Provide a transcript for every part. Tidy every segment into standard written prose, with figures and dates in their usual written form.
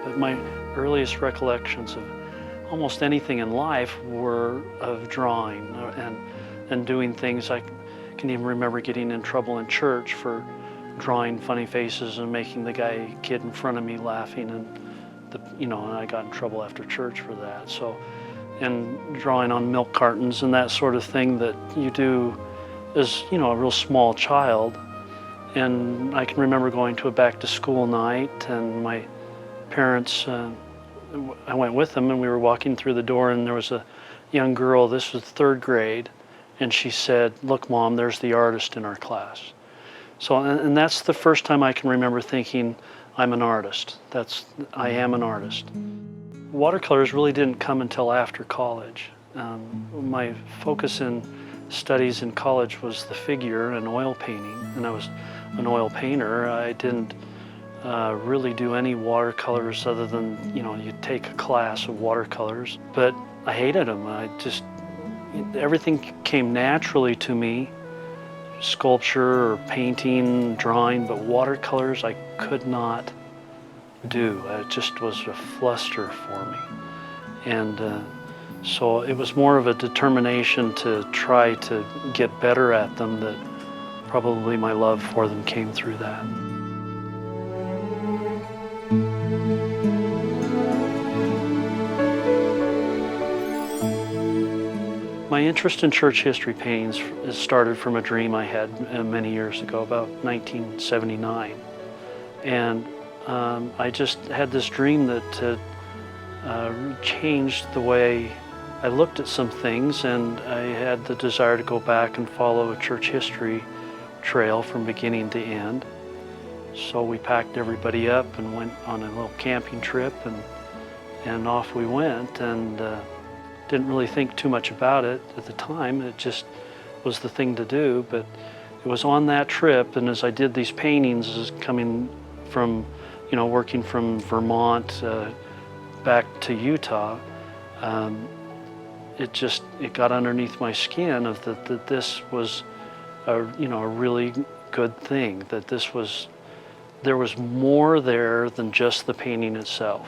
But my earliest recollections of almost anything in life were of drawing and doing things. I can even remember getting in trouble in church for drawing funny faces and making the kid in front of me laughing, and I got in trouble after church for that. So, and drawing on milk cartons and that sort of thing that you do as a real small child. And I can remember going to a back to school night, and my parents, I went with them, and we were walking through the door, and there was a young girl, this was third grade, and she said, "Look, Mom, there's the artist in our class." So, and that's the first time I can remember thinking, I'm an artist. I am an artist. Watercolors really didn't come until after college. My focus in studies in college was the figure and oil painting, and I was an oil painter. I didn't really do any watercolors other than, you'd take a class of watercolors, but I hated them. Everything came naturally to me, sculpture or painting, drawing, but watercolors I could not do. It just was a fluster for me. And so it was more of a determination to try to get better at them that probably my love for them came through that. My interest in church history paintings started from a dream I had many years ago, about 1979. And I just had this dream that changed the way I looked at some things, and I had the desire to go back and follow a church history trail from beginning to end. So we packed everybody up and went on a little camping trip, and off we went, and didn't really think too much about it at the time. It just was the thing to do. But it was on that trip, and as I did these paintings, as coming from, working from Vermont back to Utah, it got underneath my skin of that this was a really good thing, that there was more there than just the painting itself.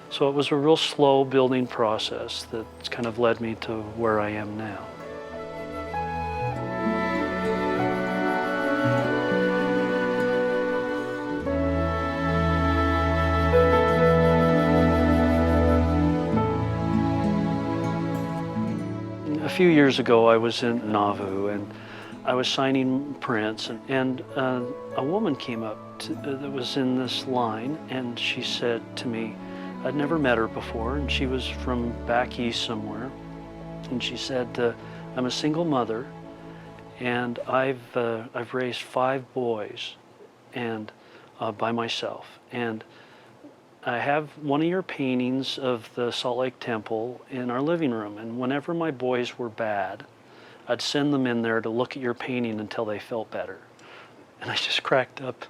So it was a real slow building process that's kind of led me to where I am now. A few years ago, I was in Nauvoo, and I was signing prints, and a woman came up that was in this line, and she said to me, I'd never met her before, and she was from back east somewhere, and she said, I'm a single mother, and I've raised 5 boys, and by myself, and I have one of your paintings of the Salt Lake Temple in our living room, and whenever my boys were bad, I'd send them in there to look at your painting until they felt better. And I just cracked up,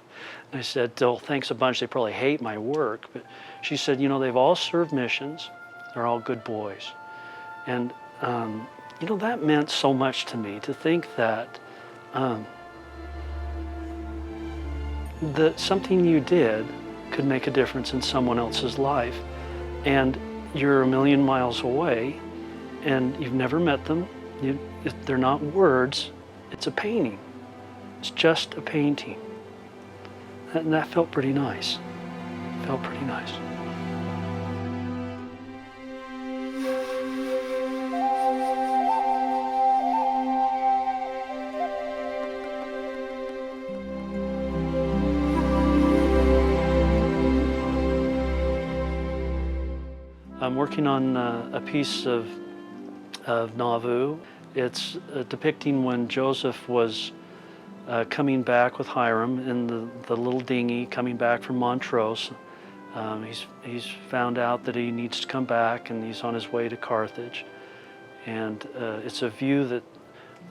and I said, oh, thanks a bunch, they probably hate my work, but she said, they've all served missions, they're all good boys. And that meant so much to me, to think that that something you did could make a difference in someone else's life, and you're a million miles away, and you've never met them. They're not words, it's a painting. It's just a painting. And that felt pretty nice. Felt pretty nice. working on a piece of Nauvoo. It's depicting when Joseph was coming back with Hiram in the little dinghy coming back from Montrose. He's found out that he needs to come back, and he's on his way to Carthage. And it's a view that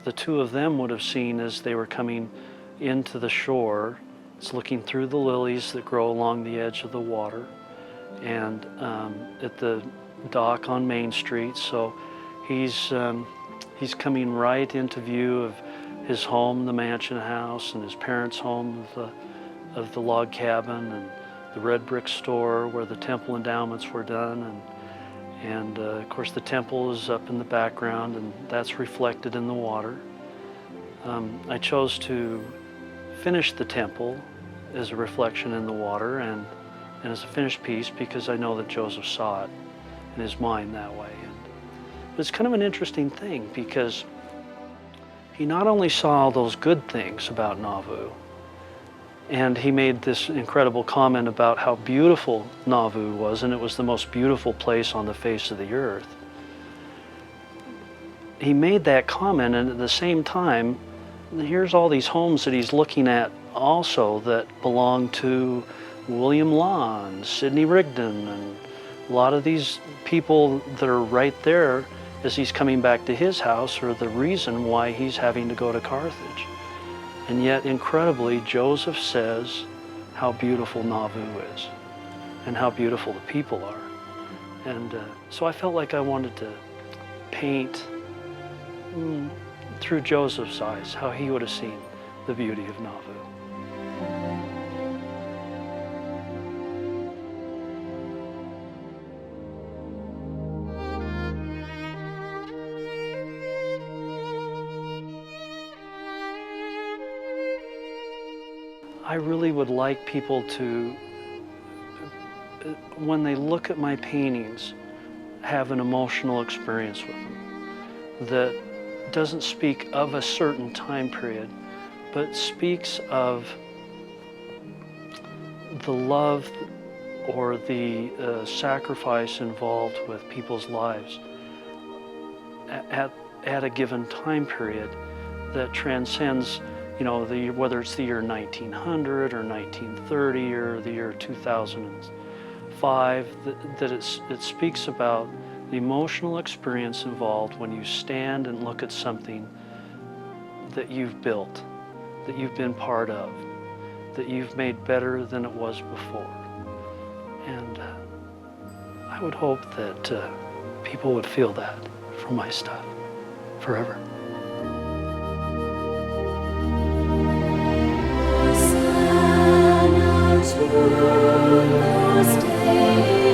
the two of them would have seen as they were coming into the shore. It's looking through the lilies that grow along the edge of the water, and at the dock on Main Street. So he's coming right into view of his home, the mansion house, and his parents' home of the log cabin, and the red brick store where the temple endowments were done, and of course the temple is up in the background, and that's reflected in the water. I chose to finish the temple as a reflection in the water and as a finished piece because I know that Joseph saw it in his mind that way. But it's kind of an interesting thing because he not only saw those good things about Nauvoo, and he made this incredible comment about how beautiful Nauvoo was, and it was the most beautiful place on the face of the earth. He made that comment, and at the same time, here's all these homes that he's looking at also that belong to William Law and Sidney Rigdon, and a lot of these people that are right there as he's coming back to his house are the reason why he's having to go to Carthage. And yet, incredibly, Joseph says how beautiful Nauvoo is and how beautiful the people are. And so I felt like I wanted to paint through Joseph's eyes how he would have seen the beauty of Nauvoo. I really would like people to, when they look at my paintings, have an emotional experience with them that doesn't speak of a certain time period, but speaks of the love or the sacrifice involved with people's lives at a given time period that transcends, you know, whether it's the year 1900 or 1930 or the year 2005, that it speaks about the emotional experience involved when you stand and look at something that you've built, that you've been part of, that you've made better than it was before. And I would hope that people would feel that from my stuff forever. To those days.